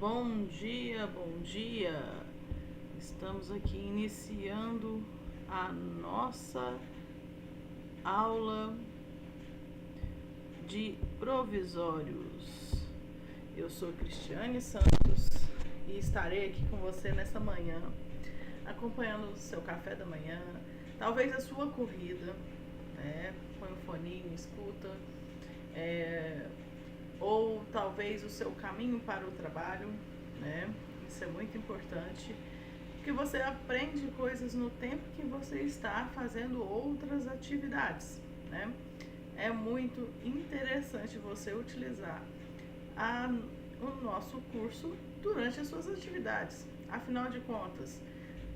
Bom dia, bom dia. Estamos aqui iniciando a nossa aula de provisórios. Eu sou Cristiane Santos e estarei aqui com você nesta manhã, acompanhando o seu café da manhã, talvez a sua corrida, né? Põe o foninho, escuta, ou talvez o seu caminho para o trabalho, né? Isso é muito importante, porque você aprende coisas no tempo que você está fazendo outras atividades, né? É muito interessante você utilizar o nosso curso durante as suas atividades. Afinal de contas,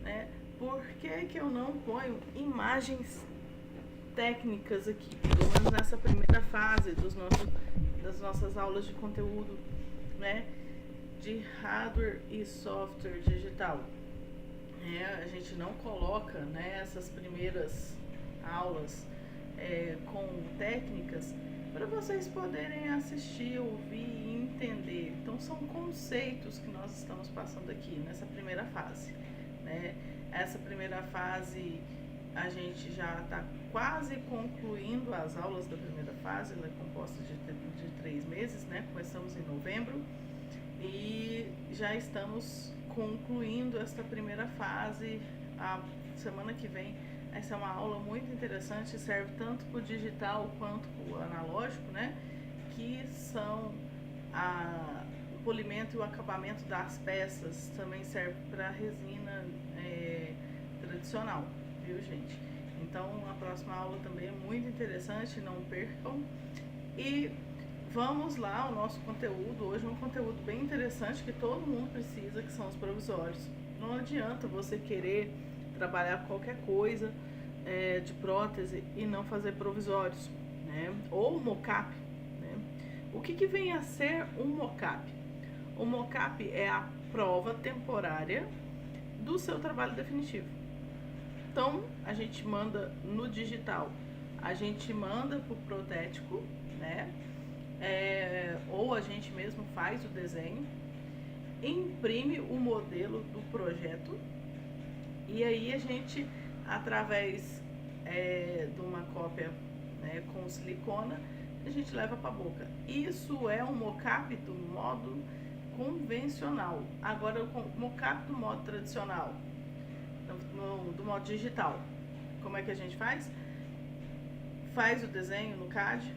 né? Por que eu não ponho imagens técnicas aqui, pelo menos nessa primeira fase das nossas aulas de conteúdo, né, de hardware e software digital? A gente não coloca, né, essas primeiras aulas com técnicas para vocês poderem assistir, ouvir e entender. Então são conceitos que nós estamos passando aqui nessa primeira fase, né? Essa primeira fase a gente já está quase concluindo as aulas da primeira fase. Ela é composta de 3 meses, né? Começamos em novembro e já estamos concluindo esta primeira fase. A semana que vem essa é uma aula muito interessante, serve tanto para o digital quanto para o analógico, né? Que são o polimento e o acabamento das peças. Também serve para resina tradicional, viu, gente? Então a próxima aula também é muito interessante, não percam. E vamos lá, o nosso conteúdo hoje é um conteúdo bem interessante que todo mundo precisa, que são os provisórios. Não adianta você querer trabalhar qualquer coisa de prótese e não fazer provisórios, né? Ou mocap, né? O que vem a ser um mocap? O mocap é a prova temporária do seu trabalho definitivo. Então, a gente manda no digital, a gente manda pro protético, né? Ou a gente mesmo faz o desenho, imprime o modelo do projeto e aí a gente, através de uma cópia, né, com silicona, a gente leva para a boca. Isso é um mocap do modo convencional. Agora, o mocap do modo tradicional, do modo digital, como é que a gente faz? Faz o desenho no CAD,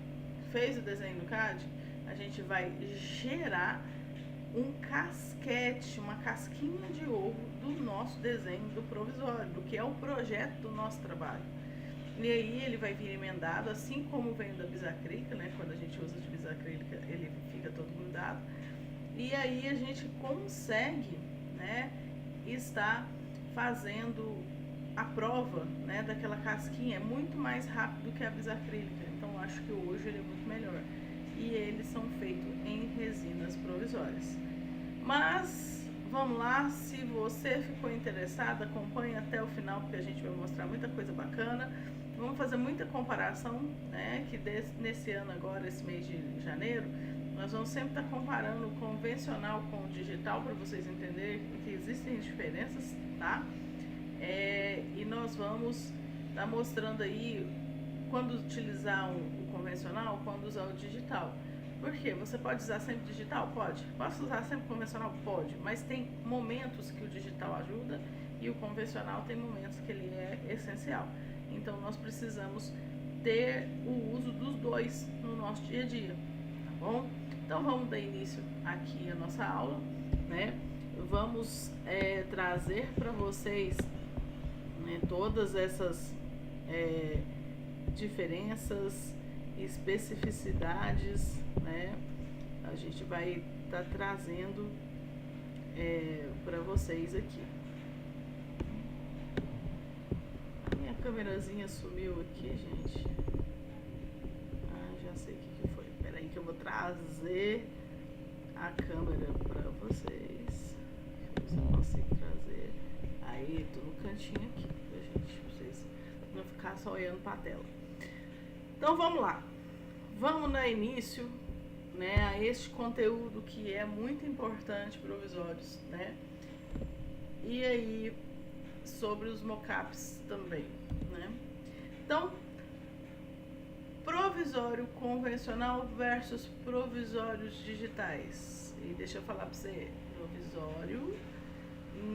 fez o desenho no CAD, a gente vai gerar um casquete, uma casquinha de ovo do nosso desenho do provisório, do que é o projeto do nosso trabalho. E aí ele vai vir emendado, assim como vem da bisacrílica, né? Quando a gente usa de bisacrílica, ele fica todo grudado. E aí a gente consegue, né, estar fazendo a prova, né, daquela casquinha. É muito mais rápido do que a bisacrílica. Então acho que hoje ele é muito melhor. E eles são feitos em resinas provisórias. Mas vamos lá, se você ficou interessado, acompanhe até o final, porque a gente vai mostrar muita coisa bacana. Vamos fazer muita comparação, né? Que nesse ano agora, esse mês de janeiro, nós vamos sempre estar comparando o convencional com o digital para vocês entenderem que existem diferenças, tá? E nós vamos estar mostrando aí quando utilizar o convencional, quando usar o digital. Por quê? Você pode usar sempre digital? Pode. Posso usar sempre convencional? Pode. Mas tem momentos que o digital ajuda e o convencional tem momentos que ele é essencial. Então nós precisamos ter o uso dos dois no nosso dia a dia, tá bom? Então vamos dar início aqui à nossa aula, né? Vamos trazer para vocês, né, todas essas diferenças, especificidades, né? A gente vai estar trazendo para vocês aqui. A minha câmerazinha sumiu aqui, gente. Já sei o que foi. Espera aí que eu vou trazer a câmera para vocês. Se eu consigo trazer. Aí, tô no cantinho aqui, pra vocês não ficar só olhando para a tela. Então vamos lá, vamos dar início né, a este conteúdo que é muito importante provisórios, né? E aí sobre os mockups também, né? Então, provisório convencional versus provisórios digitais. E deixa eu falar para você, provisório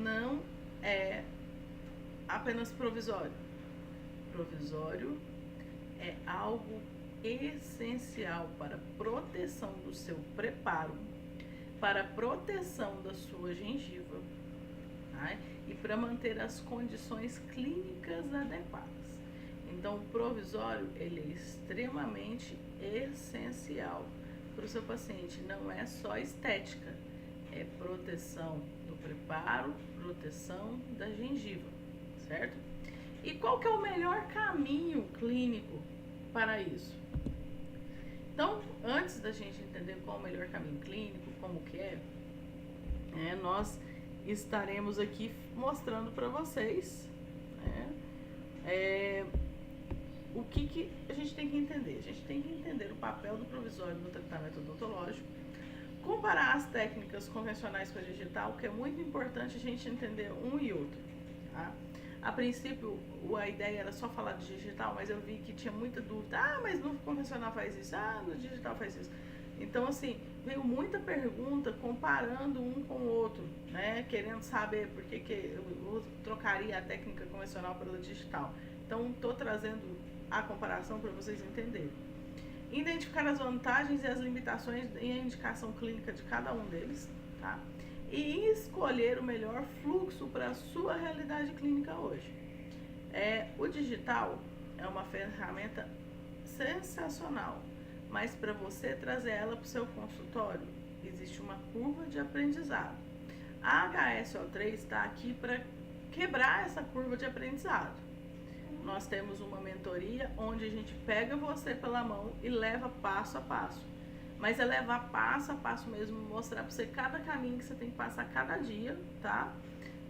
não é apenas provisório. Provisório é algo essencial para a proteção do seu preparo, para a proteção da sua gengiva, tá? E para manter as condições clínicas adequadas. Então, o provisório ele é extremamente essencial para o seu paciente. Não é só estética, é proteção do preparo, proteção da gengiva, certo? E qual que é o melhor caminho clínico para isso? Então, antes da gente entender qual é o melhor caminho clínico, como que nós estaremos aqui mostrando para vocês, o que a gente tem que entender. A gente tem que entender o papel do provisório no tratamento odontológico, comparar as técnicas convencionais com a digital, que é muito importante a gente entender um e outro, tá? A princípio, a ideia era só falar de digital, mas eu vi que tinha muita dúvida. Ah, mas no convencional faz isso. Ah, no digital faz isso. Então, assim, veio muita pergunta comparando um com o outro, né? Querendo saber por que eu trocaria a técnica convencional pela digital. Então, estou trazendo a comparação para vocês entenderem. Identificar as vantagens e as limitações e a indicação clínica de cada um deles, tá? E escolher o melhor fluxo para a sua realidade clínica hoje. O digital é uma ferramenta sensacional, mas para você trazer ela para o seu consultório, existe uma curva de aprendizado. A HSO3 está aqui para quebrar essa curva de aprendizado. Nós temos uma mentoria onde a gente pega você pela mão e leva passo a passo. Mas é levar passo a passo mesmo, mostrar para você cada caminho que você tem que passar cada dia, tá?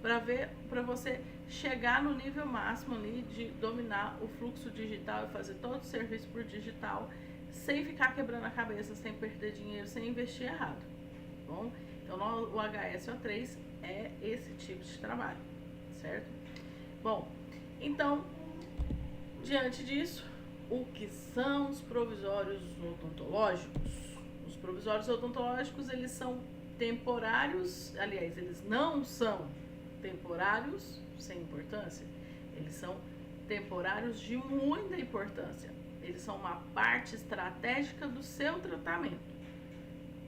Para você chegar no nível máximo ali de dominar o fluxo digital e fazer todo o serviço por digital, sem ficar quebrando a cabeça, sem perder dinheiro, sem investir errado, tá bom? Então o HSO3 é esse tipo de trabalho, certo? Bom, então, diante disso, o que são os provisórios odontológicos? Os provisórios odontológicos, eles são temporários, aliás, eles não são temporários sem importância, eles são temporários de muita importância. Eles são uma parte estratégica do seu tratamento.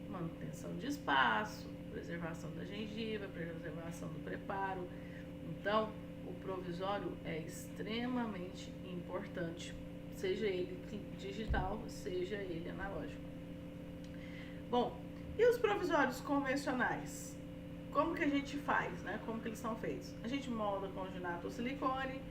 Manutenção de espaço, preservação da gengiva, preservação do preparo. Então, o provisório é extremamente importante, seja ele digital, seja ele analógico. Bom, e os provisórios convencionais? Como que a gente faz, né? Como que eles são feitos? A gente molda com alginato ou silicone,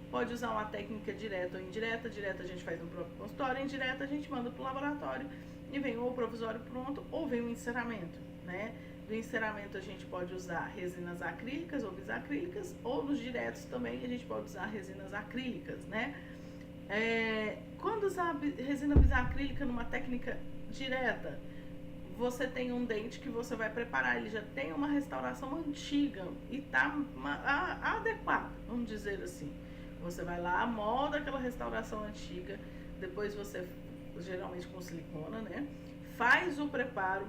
pode usar uma técnica direta ou indireta. Direta a gente faz no próprio consultório, indireta a gente manda para o laboratório e vem ou o provisório pronto ou vem o enceramento, né? Do enceramento a gente pode usar resinas acrílicas ou bisacrílicas, ou nos diretos também a gente pode usar resinas acrílicas, né? Quando usar resina bisacrílica numa técnica direta, você tem um dente que você vai preparar, ele já tem uma restauração antiga e está adequado, vamos dizer assim. Você vai lá, molda aquela restauração antiga, depois você, geralmente com silicona, né? Faz o preparo,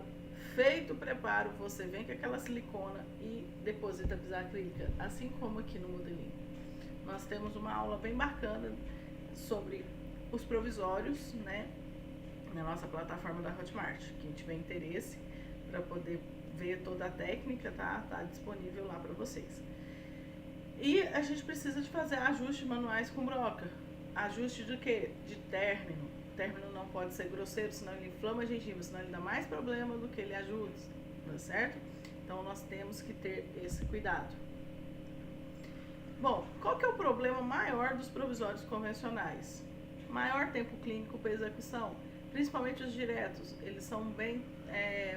feito o preparo, você vem com aquela silicona e deposita a bisacrílica, assim como aqui no modelinho. Nós temos uma aula bem bacana sobre os provisórios, né? Na nossa plataforma da Hotmart. Quem tiver interesse para poder ver toda a técnica, tá disponível lá para vocês. E a gente precisa de fazer ajustes manuais com broca. Ajuste de quê? De término. O término não pode ser grosseiro, senão ele inflama a gengiva, senão ele dá mais problema do que ele ajuda, tá certo? Então nós temos que ter esse cuidado. Bom, qual que é o problema maior dos provisórios convencionais? Maior tempo clínico para execução. Principalmente os diretos, eles são bem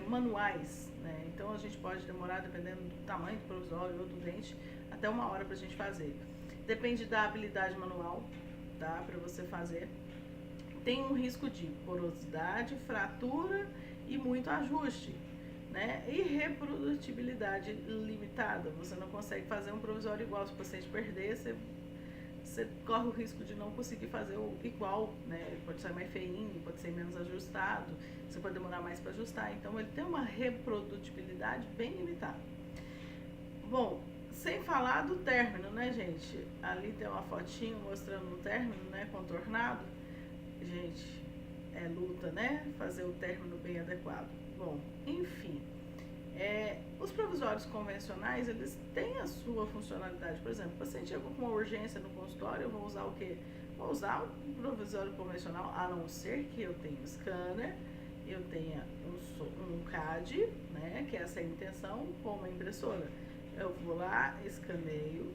manuais, né? Então a gente pode demorar, dependendo do tamanho do provisório ou do dente, até 1 hora pra gente fazer. Depende da habilidade manual, tá? Pra você fazer. tem um risco de porosidade, fratura e muito ajuste, né? E reprodutibilidade limitada. Você não consegue fazer um provisório igual. Se o paciente perder, você corre o risco de não conseguir fazer o igual, né? Pode ser mais feinho, pode ser menos ajustado, você pode demorar mais para ajustar. Então, ele tem uma reprodutibilidade bem limitada. Bom, sem falar do término, né, gente? Ali tem uma fotinho mostrando o término, né, contornado. Gente, é luta, né? Fazer o término bem adequado. Bom, enfim, os provisórios convencionais, eles têm a sua funcionalidade. Por exemplo, o paciente chegou com uma urgência no consultório, eu vou usar o quê? Vou usar um provisório convencional, a não ser que eu tenha um scanner, eu tenha um CAD, né, que essa é a intenção, com uma impressora. Eu vou lá, escaneio,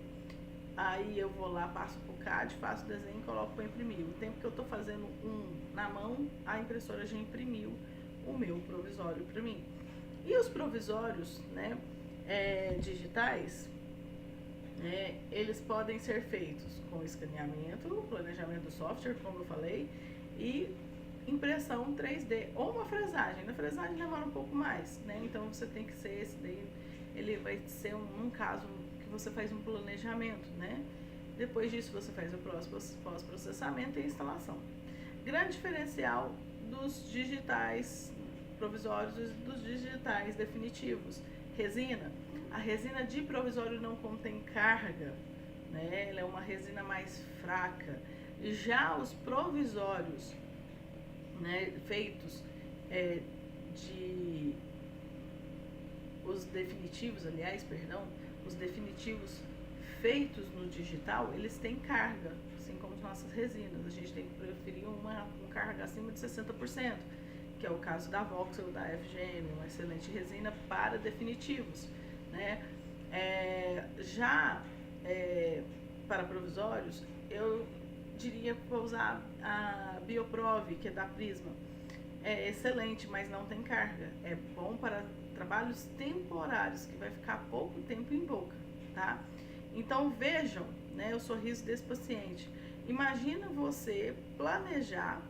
aí eu vou lá, passo pro CAD, faço o desenho e coloco para imprimir. O tempo que eu estou fazendo na mão, a impressora já imprimiu o meu provisório para mim. E os provisórios, né, digitais, eles podem ser feitos com escaneamento, planejamento do software, como eu falei, e impressão 3D ou uma fresagem. Na fresagem demora um pouco mais, né? Então você tem que ser esse daí, ele vai ser um caso que você faz um planejamento, né? Depois disso você faz o pós-processamento e instalação. Grande diferencial dos digitais provisórios e dos digitais definitivos. Resina. A resina de provisório não contém carga, né? Ela é uma resina mais fraca. Já os provisórios, né, feitos os definitivos, os definitivos feitos no digital, eles têm carga, assim como as nossas resinas. A gente tem que preferir uma carga acima de 60%, que é o caso da Voxel, da FGM, uma excelente resina para definitivos, né? Para provisórios, eu diria que vou usar a Bioprove, que é da Prisma. É excelente, mas não tem carga. É bom para trabalhos temporários, que vai ficar pouco tempo em boca, tá? Então vejam, né, o sorriso desse paciente. Imagina você planejar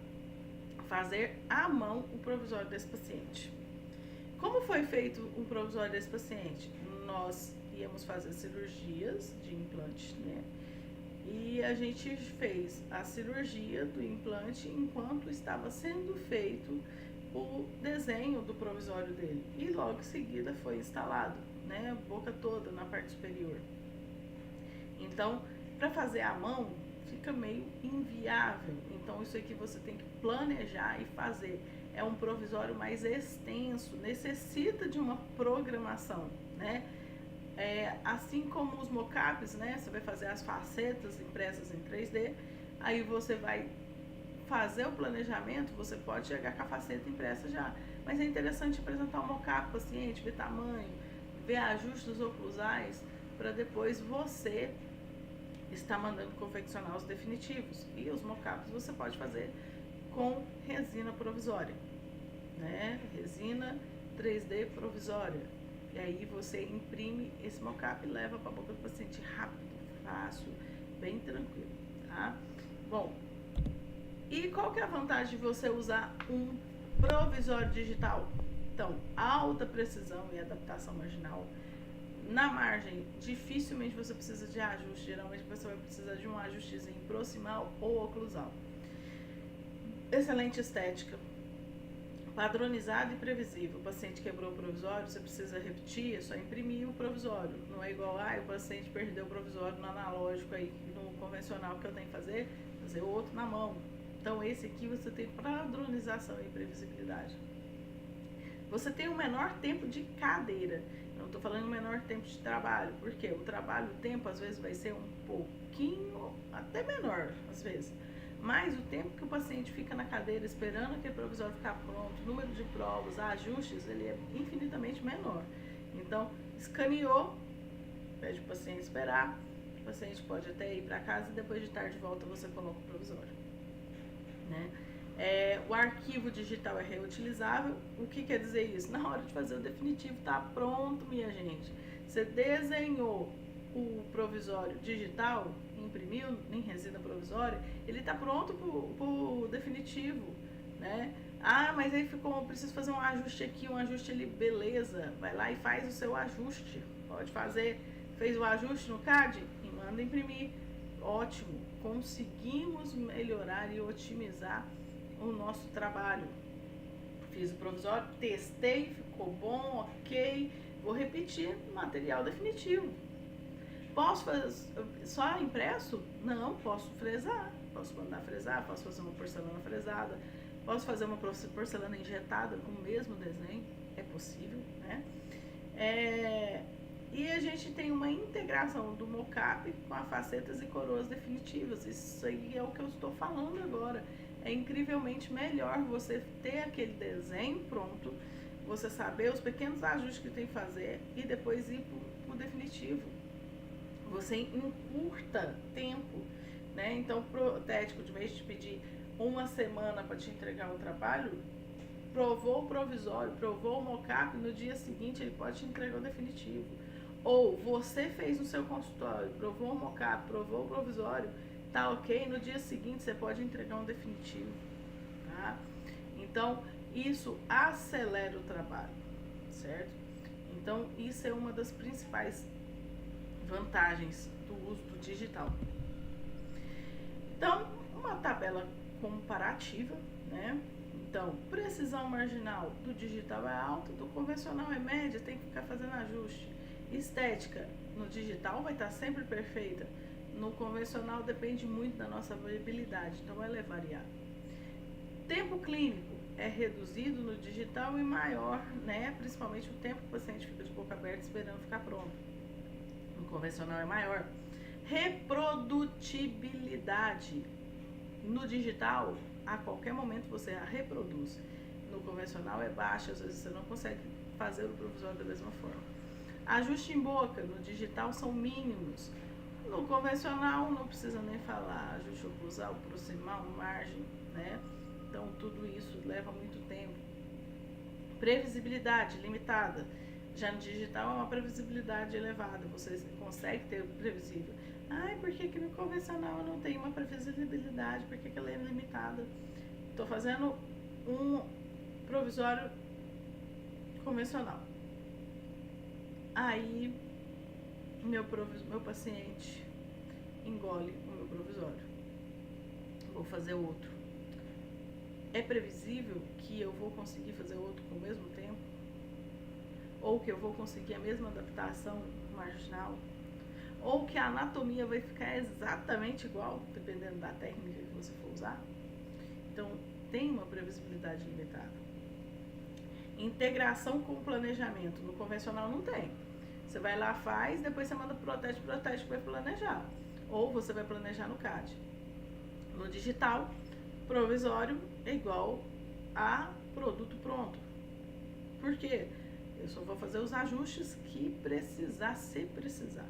fazer à mão o provisório desse paciente. Como foi feito o provisório desse paciente? Nós íamos fazer cirurgias de implante, né? E a gente fez a cirurgia do implante enquanto estava sendo feito o desenho do provisório dele. E logo em seguida foi instalado, né? A boca toda na parte superior. Então, para fazer à mão, fica meio inviável. Então, isso aqui você tem que planejar e fazer. É um provisório mais extenso, necessita de uma programação, né? Assim como os mockups, né? Você vai fazer as facetas impressas em 3D, aí você vai fazer o planejamento, você pode chegar com a faceta impressa já. Mas é interessante apresentar o mockup para o paciente, ver tamanho, ver ajustes oclusais, para depois você está mandando confeccionar os definitivos. E os mockups você pode fazer com resina provisória, né? Resina 3D provisória. E aí você imprime esse mockup e leva para a boca do paciente rápido, fácil, bem tranquilo, tá? Bom, e qual que é a vantagem de você usar um provisório digital? Então, alta precisão e adaptação marginal. Na margem, dificilmente você precisa de ajuste, geralmente você vai precisar de um ajustezinho proximal ou oclusal. Excelente estética, padronizado e previsível. O paciente quebrou o provisório, você precisa repetir, é só imprimir o provisório. Não é igual, o paciente perdeu o provisório no analógico aí, no convencional, que eu tenho que fazer outro na mão. Então, esse aqui você tem padronização e previsibilidade. Você tem um menor tempo de cadeira. Não estou falando menor tempo de trabalho, porque o trabalho, o tempo, às vezes vai ser um pouquinho, até menor, às vezes. Mas o tempo que o paciente fica na cadeira esperando aquele provisório ficar pronto, número de provas, ajustes, ele é infinitamente menor. Então, escaneou, pede para o paciente esperar, o paciente pode até ir para casa e depois de tarde de volta você coloca o provisório, né? O arquivo digital é reutilizável. O que quer dizer isso? Na hora de fazer o definitivo, tá pronto, minha gente. Você desenhou o provisório digital, imprimiu em resina provisória, ele está pronto para o definitivo, né? Ah, mas aí preciso fazer um ajuste aqui, um ajuste ali, beleza, vai lá e faz o seu ajuste, pode fazer, fez o ajuste no CAD e manda imprimir, ótimo, conseguimos melhorar e otimizar o nosso trabalho. Fiz o provisório, testei, ficou bom, ok, vou repetir material definitivo. Posso fazer só impresso? Não, posso fresar, posso mandar fresar, posso fazer uma porcelana fresada, posso fazer uma porcelana injetada com o mesmo desenho, é possível, né? E a gente tem uma integração do mocap com as facetas e coroas definitivas. Isso aí é o que eu estou falando agora. É incrivelmente melhor você ter aquele desenho pronto, você saber os pequenos ajustes que tem que fazer e depois ir para o definitivo. Você encurta tempo, né? Então, protético, de vez de pedir uma semana para te entregar o trabalho, provou o provisório, provou o mocap, no dia seguinte ele pode te entregar o definitivo. Ou você fez no seu consultório, provou o mocap, provou o provisório, tá ok, no dia seguinte você pode entregar um definitivo, tá? Então, isso acelera o trabalho, certo? Então, isso é uma das principais vantagens do uso do digital. Então, uma tabela comparativa, né? Então, precisão marginal do digital é alta, do convencional é média, tem que ficar fazendo ajuste. Estética no digital vai estar sempre perfeita, no convencional depende muito da nossa variabilidade, então ela é variável. Tempo clínico é reduzido no digital e maior, né? Principalmente o tempo que o paciente fica de boca aberta esperando ficar pronto. No convencional é maior. Reprodutibilidade no digital, a qualquer momento você a reproduz. No convencional é baixa, às vezes você não consegue fazer o provisório da mesma forma. Ajuste em boca no digital são mínimos. No convencional não precisa nem falar, ajuste oclusal, proximal, margem, né? Então tudo isso leva muito tempo. Previsibilidade limitada. Já no digital é uma previsibilidade elevada, você consegue ter previsível. Ai, por que no convencional eu não tenho uma previsibilidade? Por que ela é limitada? Estou fazendo um provisório convencional. Aí, meu paciente engole o meu provisório. Vou fazer outro. É previsível que eu vou conseguir fazer outro com o mesmo tempo? Ou que eu vou conseguir a mesma adaptação marginal? Ou que a anatomia vai ficar exatamente igual, dependendo da técnica que você for usar? Então, tem uma previsibilidade limitada. Integração com planejamento. No convencional não tem. Você vai lá, faz, depois você manda pro protético vai planejar. Ou você vai planejar no CAD. No digital, provisório é igual a produto pronto. Por quê? Eu só vou fazer os ajustes que precisar, se precisar.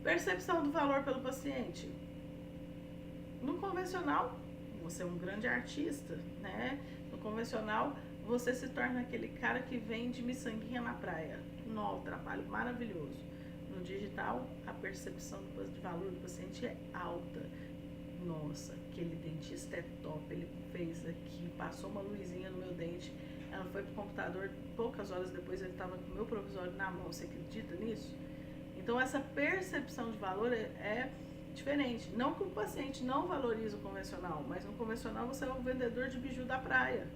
Percepção do valor pelo paciente. No convencional, você é um grande artista, né? No convencional, você se torna aquele cara que vende miçanguinha na praia. Um trabalho maravilhoso. No digital, a percepção de valor do paciente é alta. Nossa, aquele dentista é top, ele fez aqui, passou uma luzinha no meu dente, ela foi pro computador, poucas horas depois ele estava com o meu provisório na mão, você acredita nisso? Então essa percepção de valor é diferente. Não que o paciente não valorize o convencional, mas no convencional você é o vendedor de biju da praia.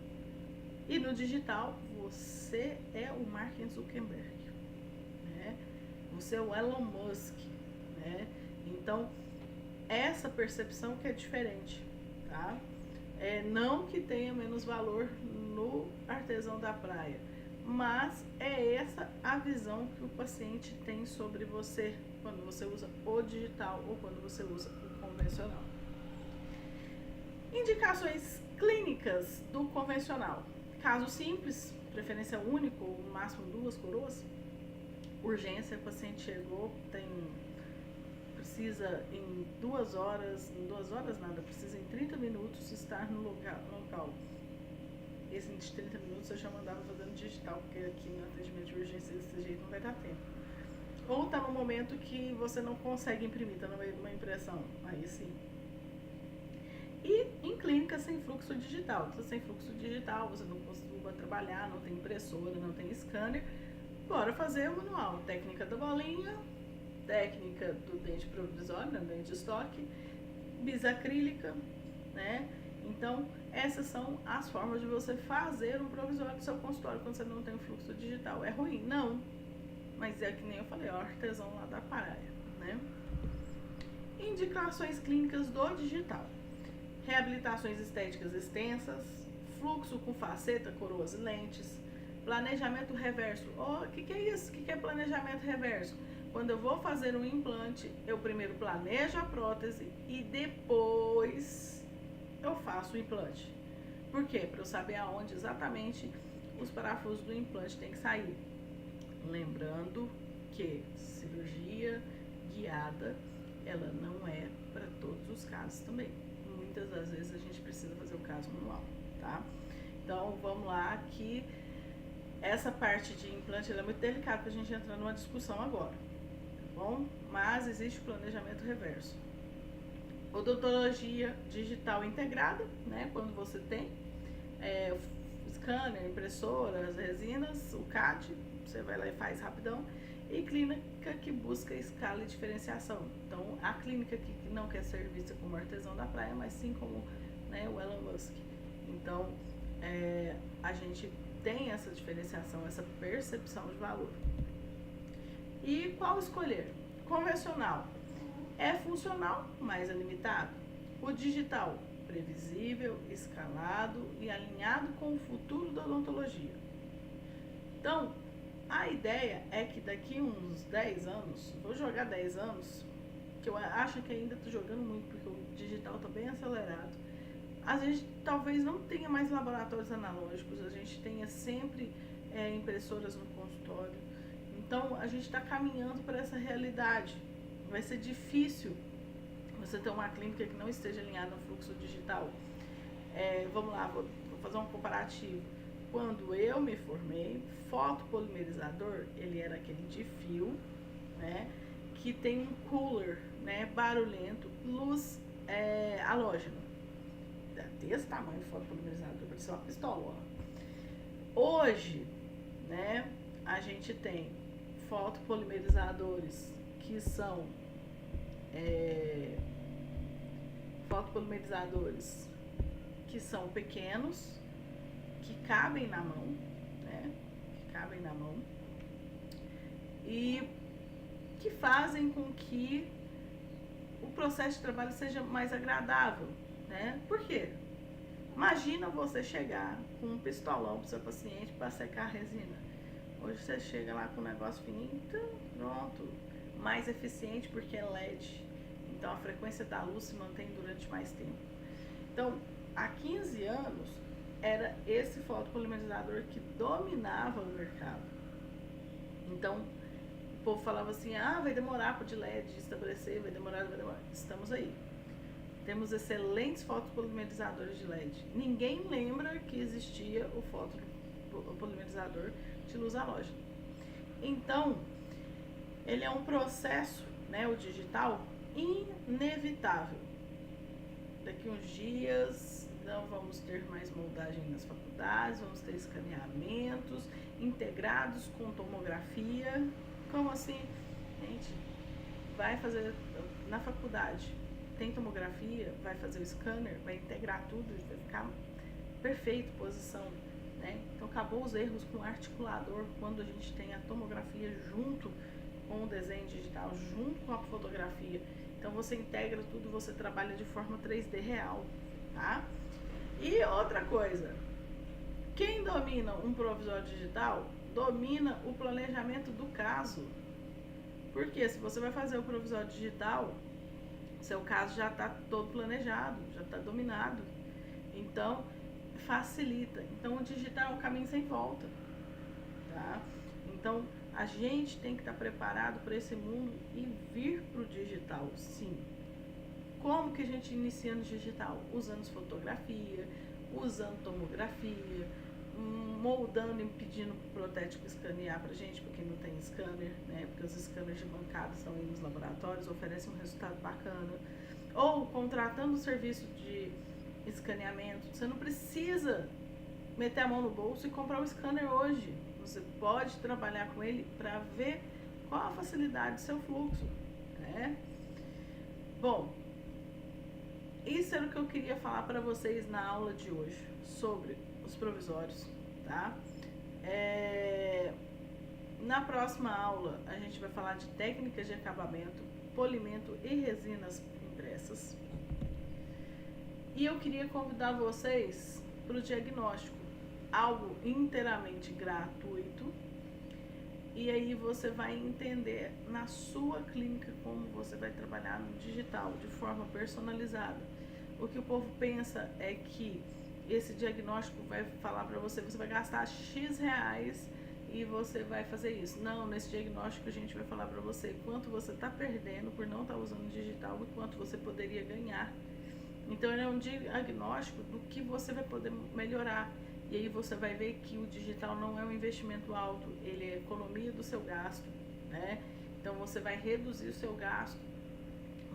E no digital, você é o Mark Zuckerberg, né? Você é o Elon Musk, né? Então, essa percepção que é diferente, tá? Não que tenha menos valor no artesão da praia, mas é essa a visão que o paciente tem sobre você quando você usa o digital ou quando você usa o convencional. Indicações clínicas do convencional. Caso simples, preferência único ou no máximo 2 coroas. Urgência, o paciente chegou, precisa em 2 horas nada, precisa em 30 minutos estar no local. Esse de 30 minutos eu já mandava fazendo digital, porque aqui no atendimento de urgência desse jeito não vai dar tempo. Ou tá no momento que você não consegue imprimir, tá no meio de uma impressão, aí sim. E em clínica sem fluxo digital. Então, sem fluxo digital, você não costuma trabalhar, não tem impressora, não tem scanner. Bora fazer o manual. Técnica da bolinha, técnica do dente provisório, né, dente de estoque, bisacrílica, né? Então, essas são as formas de você fazer um provisório do seu consultório quando você não tem um fluxo digital. É ruim? Não. Mas é que nem eu falei, ó, artesão lá da praia, né? Indicações clínicas do digital. Reabilitações estéticas extensas, fluxo com faceta, coroas e lentes, planejamento reverso. O que é isso? O que é planejamento reverso? Quando eu vou fazer um implante, eu primeiro planejo a prótese e depois eu faço o implante. Por quê? Para eu saber aonde exatamente os parafusos do implante tem que sair. Lembrando que cirurgia guiada, ela não é para todos os casos também. Muitas das vezes a gente precisa fazer o caso manual, tá? Então, vamos lá que essa parte de implante ela é muito delicada pra gente entrar numa discussão agora, tá bom? Mas existe o planejamento reverso. Odontologia digital integrada, né? Quando você tem scanner, impressora, as resinas, o CAD, você vai lá e faz rapidão. E clínica que busca escala e diferenciação. Então, a clínica que não quer ser vista como artesão da praia, mas sim como, né, o Elon Musk. Então, a gente tem essa diferenciação, essa percepção de valor. E qual escolher? Convencional é funcional, mas é limitado. O digital, previsível, escalado e alinhado com o futuro da odontologia. Então, a ideia é que daqui uns 10 anos, vou jogar 10 anos, que eu acho que ainda estou jogando muito, porque o digital está bem acelerado. A gente talvez não tenha mais laboratórios analógicos, a gente tenha sempre impressoras no consultório. Então, a gente está caminhando para essa realidade. Vai ser difícil você ter uma clínica que não esteja alinhada no fluxo digital. Vamos lá, vou fazer um comparativo. Quando eu me formei, fotopolimerizador, ele era aquele de fio, né, que tem um cooler, né, barulhento, luz halógena. Desse tamanho de fotopolimerizador, parecia uma pistola. Hoje, né, a gente tem fotopolimerizadores que são pequenos, que cabem na mão, né? Que cabem na mão e que fazem com que o processo de trabalho seja mais agradável, né? Por quê? Imagina você chegar com um pistolão pro seu paciente para secar a resina. Hoje você chega lá com um negócio fininho, então, pronto, mais eficiente porque é LED. Então a frequência da luz se mantém durante mais tempo. Então, há 15 anos era esse fotopolimerizador que dominava o mercado. Então, o povo falava assim, vai demorar para o de LED estabelecer, vai demorar. Estamos aí. Temos excelentes fotopolimerizadores de LED. Ninguém lembra que existia o fotopolimerizador de luz halógena. Então, ele é um processo, né, o digital, inevitável. Daqui uns dias não vamos ter mais moldagem nas faculdades, vamos ter escaneamentos integrados com tomografia. Como assim? Gente, vai fazer na faculdade, tem tomografia, vai fazer o scanner, vai integrar tudo, vai ficar perfeito, posição, né? Então acabou os erros com o articulador quando a gente tem a tomografia junto com o desenho digital, junto com a fotografia. Então você integra tudo, você trabalha de forma 3D real, tá? E outra coisa, quem domina um provisório digital, domina o planejamento do caso. Porque se você vai fazer o provisório digital, seu caso já está todo planejado, já está dominado. Então, facilita. Então, o digital é um caminho sem volta, tá? Então, a gente tem que estar preparado para esse mundo e vir para o digital, sim. Como que a gente inicia no digital? Usando fotografia, usando tomografia, moldando e pedindo pro Protético escanear pra gente, porque não tem scanner, né? Porque os scanners de bancada estão aí nos laboratórios, oferecem um resultado bacana. Ou contratando o serviço de escaneamento. Você não precisa meter a mão no bolso e comprar o scanner hoje. Você pode trabalhar com ele para ver qual a facilidade do seu fluxo, né? Bom, isso era o que eu queria falar para vocês na aula de hoje sobre os provisórios, tá? Na próxima aula a gente vai falar de técnicas de acabamento, polimento e resinas impressas. E eu queria convidar vocês para o diagnóstico, algo inteiramente gratuito. E aí você vai entender na sua clínica como você vai trabalhar no digital de forma personalizada. O que o povo pensa é que esse diagnóstico vai falar para você, você vai gastar X reais e você vai fazer isso. Não, nesse diagnóstico a gente vai falar para você quanto você está perdendo por não estar usando digital e quanto você poderia ganhar. Então ele é um diagnóstico do que você vai poder melhorar. E aí você vai ver que o digital não é um investimento alto, ele é economia do seu gasto, né? Então você vai reduzir o seu gasto.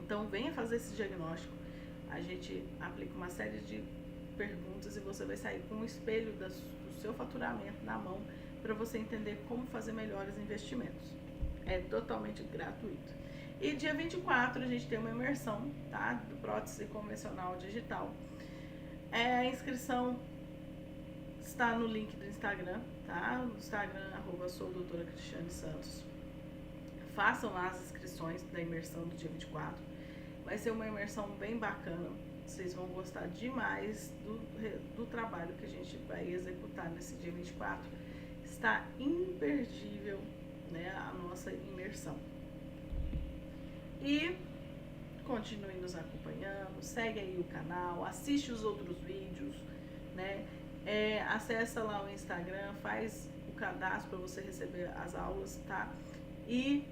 Então venha fazer esse diagnóstico. A gente aplica uma série de perguntas e você vai sair com um espelho do seu faturamento na mão para você entender como fazer melhores investimentos. É totalmente gratuito. E dia 24 a gente tem uma imersão, tá? Do prótese convencional digital. A inscrição está no link do Instagram, tá? No Instagram, @soudoutoracristianesantos. Façam lá as inscrições da imersão do dia 24. Vai ser uma imersão bem bacana. Vocês vão gostar demais do trabalho que a gente vai executar nesse dia 24. Está imperdível, né, a nossa imersão. E continue nos acompanhando, segue aí o canal, assiste os outros vídeos, né? Acessa lá o Instagram, faz o cadastro para você receber as aulas, tá? E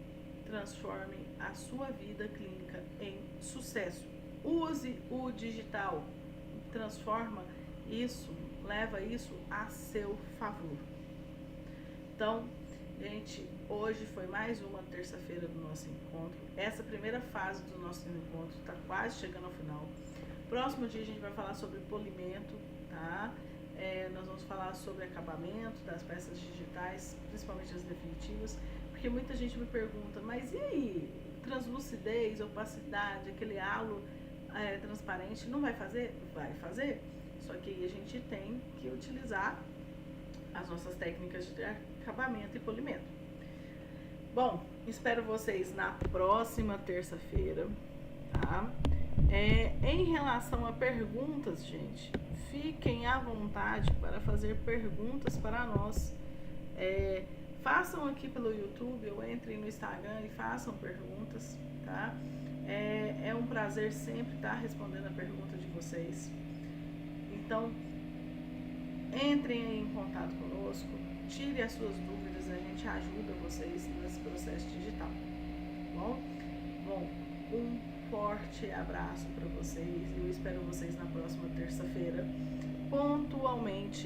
transforme a sua vida clínica em sucesso. Use o digital, transforma isso, leva isso a seu favor. Então, gente, hoje foi mais uma terça-feira do nosso encontro. Essa primeira fase do nosso encontro está quase chegando ao final. Próximo dia a gente vai falar sobre polimento, tá? Nós vamos falar sobre acabamento das peças digitais, principalmente as definitivas, porque muita gente me pergunta, mas e aí, translucidez, opacidade, aquele halo transparente, não vai fazer? Vai fazer, só que aí a gente tem que utilizar as nossas técnicas de acabamento e polimento. Bom, espero vocês na próxima terça-feira, tá? Em relação a perguntas, gente, fiquem à vontade para fazer perguntas para nós. Façam aqui pelo YouTube ou entrem no Instagram e façam perguntas, tá? É um prazer sempre estar respondendo a pergunta de vocês. Então, entrem aí em contato conosco, tire as suas dúvidas, a gente ajuda vocês nesse processo digital, tá bom? Bom, um forte abraço para vocês e eu espero vocês na próxima terça-feira, pontualmente